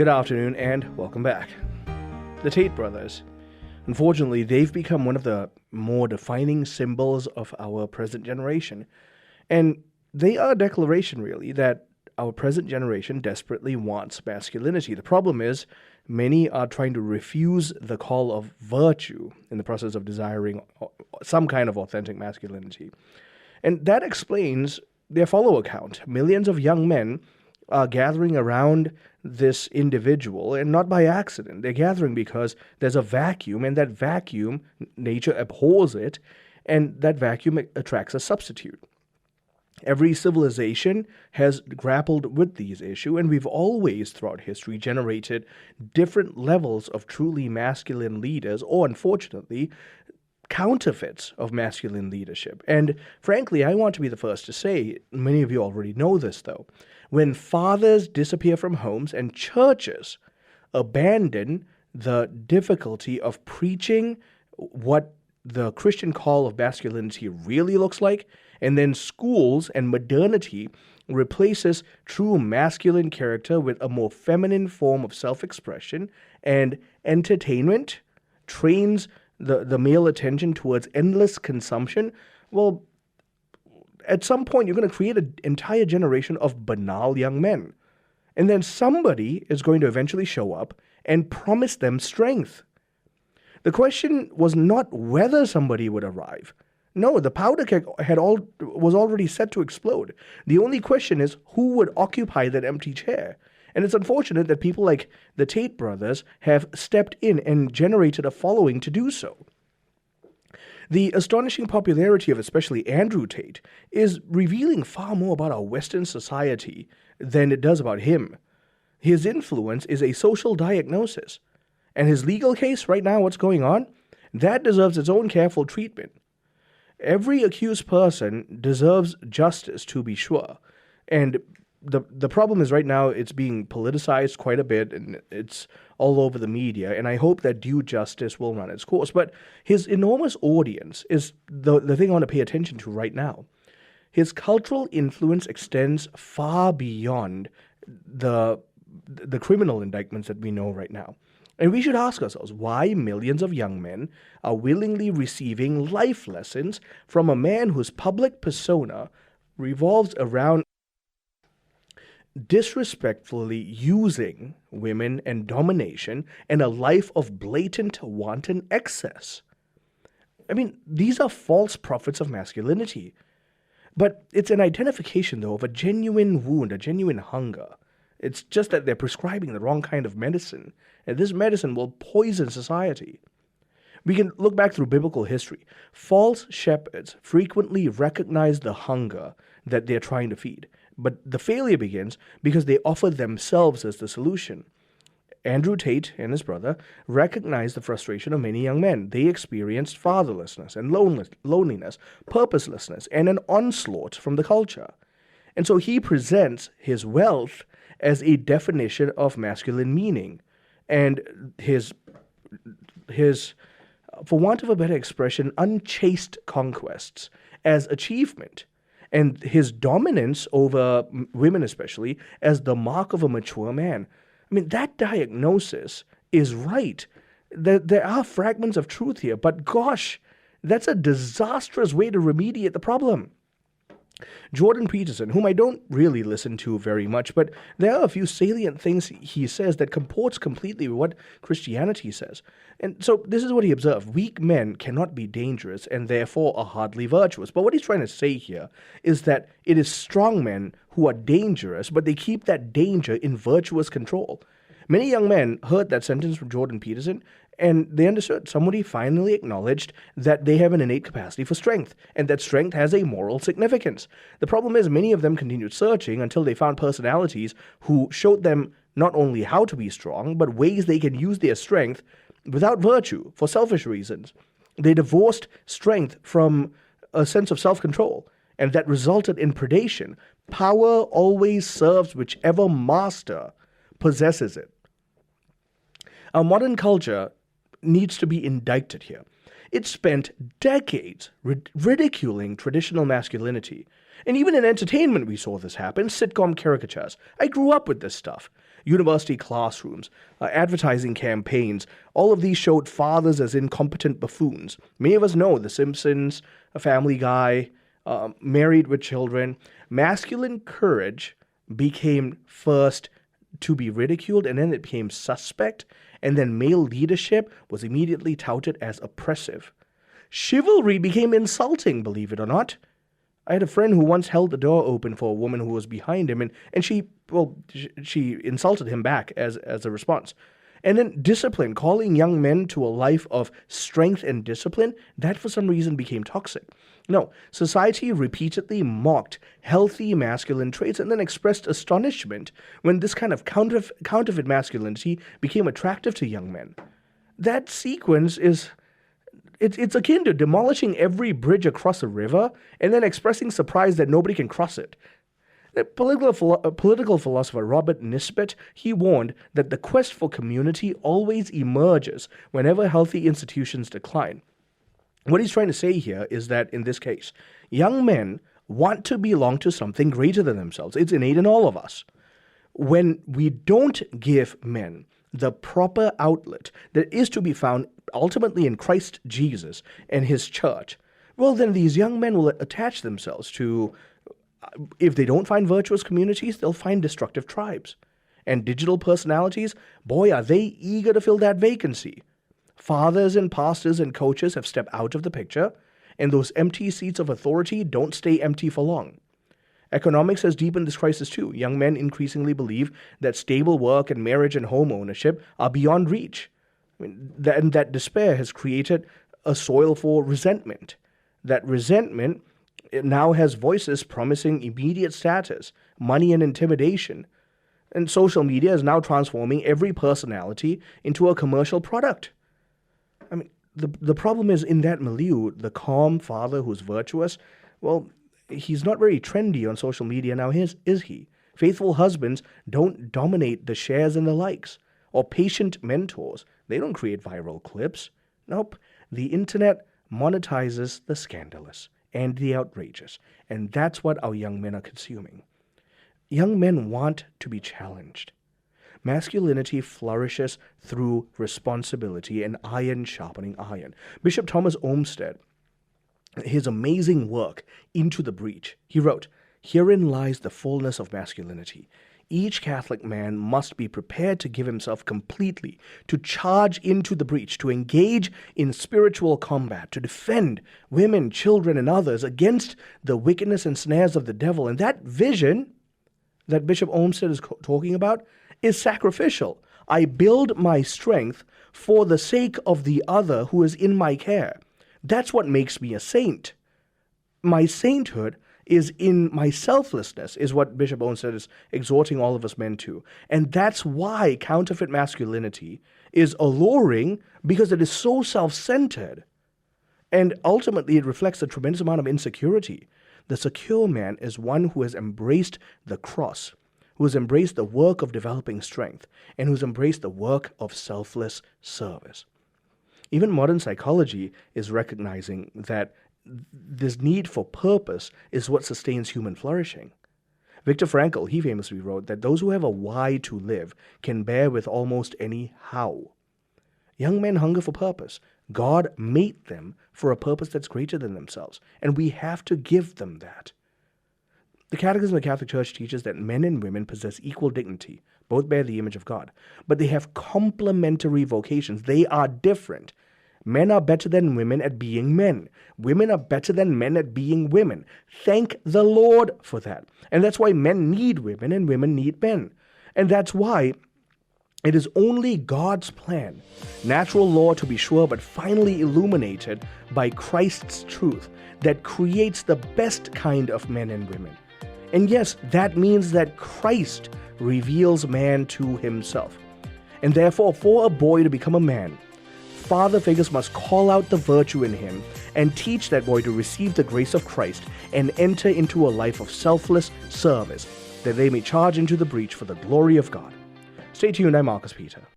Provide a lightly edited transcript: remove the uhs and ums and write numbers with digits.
Good afternoon and welcome back. The Tate brothers. Unfortunately, they've become one of the more defining symbols of our present generation. And they are a declaration, really, that our present generation desperately wants masculinity. The problem is, many are trying to refuse the call of virtue in the process of desiring some kind of authentic masculinity. And that explains their follow account. Millions of young men are gathering around this individual, and not by accident. They're gathering because there's a vacuum, and that vacuum, nature abhors it, and that vacuum attracts a substitute. Every civilization has grappled with these issues, and we've always, throughout history, generated different levels of truly masculine leaders, or unfortunately, counterfeits of masculine leadership. And frankly, I want to be the first to say, many of you already know this though, when fathers disappear from homes and churches abandon the difficulty of preaching what the Christian call of masculinity really looks like, and then schools and modernity replaces true masculine character with a more feminine form of self-expression, and entertainment trains the male attention towards endless consumption, well, at some point you're going to create an entire generation of banal young men. And then somebody is going to eventually show up and promise them strength. The question was not whether somebody would arrive. No, the powder keg was already set to explode. The only question is who would occupy that empty chair. And it's unfortunate that people like the Tate brothers have stepped in and generated a following to do so. The astonishing popularity of especially Andrew Tate is revealing far more about our Western society than it does about him. His influence is a social diagnosis. And his legal case right now, what's going on, that deserves its own careful treatment. Every accused person deserves justice, to be sure. And the problem is right now it's being politicized quite a bit, and it's all over the media, and I hope that due justice will run its course. But his enormous audience is the thing I want to pay attention to right now. His cultural influence extends far beyond the criminal indictments that we know right now. And we should ask ourselves why millions of young men are willingly receiving life lessons from a man whose public persona revolves around disrespectfully using women and domination and a life of blatant wanton excess. I mean, these are false prophets of masculinity. But it's an identification, though, of a genuine wound, a genuine hunger. It's just that they're prescribing the wrong kind of medicine, and this medicine will poison society. We can look back through biblical history. False shepherds frequently recognize the hunger that they're trying to feed. But the failure begins because they offer themselves as the solution. Andrew Tate and his brother recognized the frustration of many young men. They experienced fatherlessness and loneliness, purposelessness, and an onslaught from the culture. And so he presents his wealth as a definition of masculine meaning, and his for want of a better expression, unchaste conquests as achievement, and his dominance over women especially as the mark of a mature man. I mean, that diagnosis is right. There are fragments of truth here, but gosh, that's a disastrous way to remediate the problem. Jordan Peterson, whom I don't really listen to very much, but there are a few salient things he says that comports completely with what Christianity says. And so this is what he observed. Weak men cannot be dangerous and therefore are hardly virtuous. But what he's trying to say here is that it is strong men who are dangerous, but they keep that danger in virtuous control. Many young men heard that sentence from Jordan Peterson, and they understood. Somebody finally acknowledged that they have an innate capacity for strength, and that strength has a moral significance. The problem is many of them continued searching until they found personalities who showed them not only how to be strong, but ways they can use their strength without virtue, for selfish reasons. They divorced strength from a sense of self-control, and that resulted in predation. Power always serves whichever master possesses it. Our modern culture needs to be indicted here. It spent decades ridiculing traditional masculinity. And even in entertainment we saw this happen, sitcom caricatures. I grew up with this stuff. University classrooms, advertising campaigns, all of these showed fathers as incompetent buffoons. Many of us know The Simpsons, A Family Guy, Married with Children. Masculine courage became first to be ridiculed, and then it became suspect, and then male leadership was immediately touted as oppressive. Chivalry became insulting, believe it or not. I had a friend who once held the door open for a woman who was behind him, and she insulted him back as a response. And then discipline, calling young men to a life of strength and discipline, that for some reason became toxic. No, society repeatedly mocked healthy masculine traits and then expressed astonishment when this kind of counterfeit masculinity became attractive to young men. That sequence it's akin to demolishing every bridge across a river and then expressing surprise that nobody can cross it. The political philosopher Robert Nisbet, he warned that the quest for community always emerges whenever healthy institutions decline. What he's trying to say here is that, in this case, young men want to belong to something greater than themselves. It's innate in all of us. When we don't give men the proper outlet that is to be found ultimately in Christ Jesus and his church, well, then these young men will attach themselves to, if they don't find virtuous communities, they'll find destructive tribes. And digital personalities, boy, are they eager to fill that vacancy. Fathers and pastors and coaches have stepped out of the picture, and those empty seats of authority don't stay empty for long. Economics has deepened this crisis too. Young men increasingly believe that stable work and marriage and home ownership are beyond reach. That despair has created a soil for resentment. That resentment now has voices promising immediate status, money, and intimidation. And social media is now transforming every personality into a commercial product. The problem is, in that milieu, the calm father who's virtuous, well, he's not very trendy on social media now, is he? Faithful husbands don't dominate the shares and the likes. Or patient mentors, they don't create viral clips. Nope. The internet monetizes the scandalous and the outrageous. And that's what our young men are consuming. Young men want to be challenged. Masculinity flourishes through responsibility and iron sharpening iron. Bishop Thomas Olmsted, his amazing work, Into the Breach, he wrote, "Herein lies the fullness of masculinity. Each Catholic man must be prepared to give himself completely, to charge into the breach, to engage in spiritual combat, to defend women, children, and others against the wickedness and snares of the devil." And that vision that Bishop Olmsted is talking about is sacrificial. I build my strength for the sake of the other who is in my care. That's what makes me a saint. My sainthood is in my selflessness, is what Bishop Olmsted is exhorting all of us men to. And that's why counterfeit masculinity is alluring, because it is so self-centered. And ultimately, it reflects a tremendous amount of insecurity. The secure man is one who has embraced the cross, who has embraced the work of developing strength, and who has embraced the work of selfless service. Even modern psychology is recognizing that this need for purpose is what sustains human flourishing. Viktor Frankl, he famously wrote that those who have a why to live can bear with almost any how. Young men hunger for purpose. God made them for a purpose that's greater than themselves, and we have to give them that. The Catechism of the Catholic Church teaches that men and women possess equal dignity, both bear the image of God, but they have complementary vocations. They are different. Men are better than women at being men. Women are better than men at being women. Thank the Lord for that. And that's why men need women and women need men. And that's why it is only God's plan, natural law to be sure, but finally illuminated by Christ's truth, that creates the best kind of men and women. And yes, that means that Christ reveals man to himself. And therefore, for a boy to become a man, father figures must call out the virtue in him and teach that boy to receive the grace of Christ and enter into a life of selfless service, that they may charge into the breach for the glory of God. Stay tuned, I'm Marcus Peter.